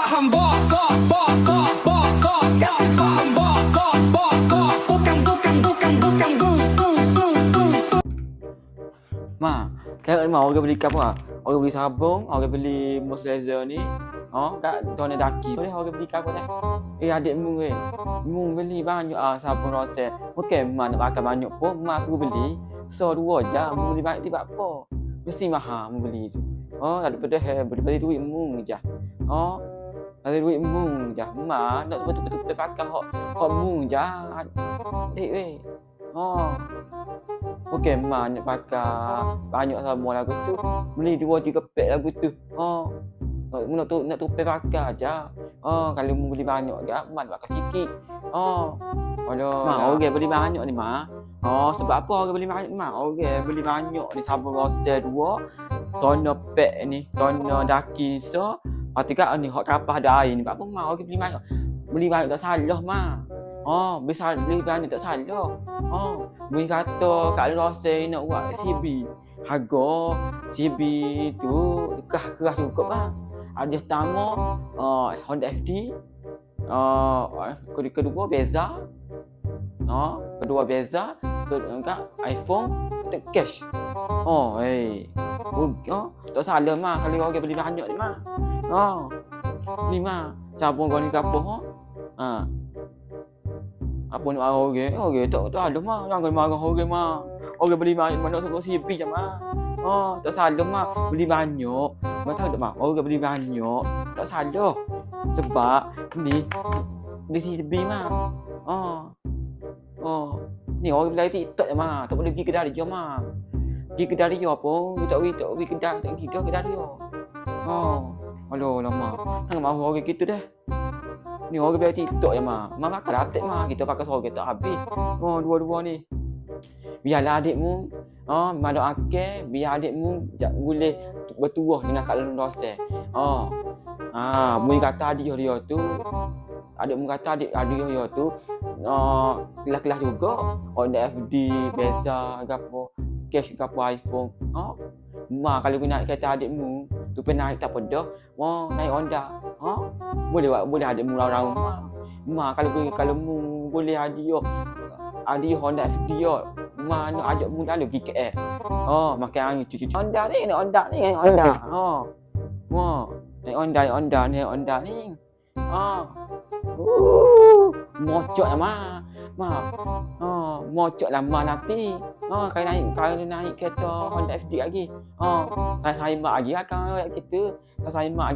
paham bokok, bokok, bokok. Kau paham bokok, bokok. Bukan, bukan, bukan, bukan, Ma, tengok ni ma, orang beli apa? Orang beli sabun, orang beli moisturizer ni. Kat Dona Daki. Boleh orang beli apa dah? Adik mu weh. Mu beli banyak sabun Rosel. Bukan ma nak pakai banyak pun, ma suruh beli. So 2 je, mu beli banyak tiba apa? Mesti mahal mu beli tu. Daripada beli duit mu je. Dari duit mu je. Ma nak betul-betul pakai hak mu je. Adik weh. Okey, ma nak pakai banyak sabun lagu tu. Beli 2-3 pack lagu tu. Nak tupai pakai aja. Kalau mu beli banyak ke, ma nak pakai sikit. Aduh, ma orang beli banyak ni ma. Sebab apa orang beli banyak ni ma? Orang beli banyak ni sabun Rosel 2, toner pack ni, toner Daki so. Lepas tu kan ni hak kapas ada air ni. Sebab apa ma orang beli banyak? Beli banyak tak salah ma. Beli banyak tak salah. Beli kata kat Rosel nak buat CB. Harga CB tu keras cukup lah. Ada pertama Honda FD. Kedua Beza. Kedua Beza. Kedua iPhone. Ketiga cash. Tak salah mah kalau orang beli banyak ni mah. Ni mah sabun kau ni kapo apa nak marah orang? Tak ada mah. Jangan marah orang mah. Orang beli banyak mana suruh CB je mah. Tak salah mah. Beli banyak. Mana tahu tak mah. Orang beli banyak. Tak salah. Sebab ni CB mah. Ni orang beli TikTok je mah. Tak boleh pergi kedai dia mah. Pergi kedai dia pun. Tak pergi kedai. Tak pergi kedai dia. Aduh lama. Jangan marah orang gitu dah. Ni orang beli TikTok je mah. Mama makan latek mah. Kita pakai sorang tak habis. Dua-dua ni. Biarlah adikmu. Malu akal. Biar adikmu boleh bertuah dengan Kak Lon Rosel. Mui kata adik dia tu. Adikmu kata adik dia tu. Kelas-kelas juga. Honda FD, Beza, gapo. Cash gapo iPhone. Ma kalau nak kata adikmu. Tu pernah naik tak pedah. Naik Honda. Boleh adikmu raung-raung ma. Kalau mu boleh adik Honda FD yo. Ma nak ajak mu lalu pergi KL. Makan angin cuci Honda ni. Naik Honda ni. Mocok lah ma. Mocok lah ma nanti. Kalau naik kereta Honda FD lagi. Saya mak lagi akan kita. Saya mak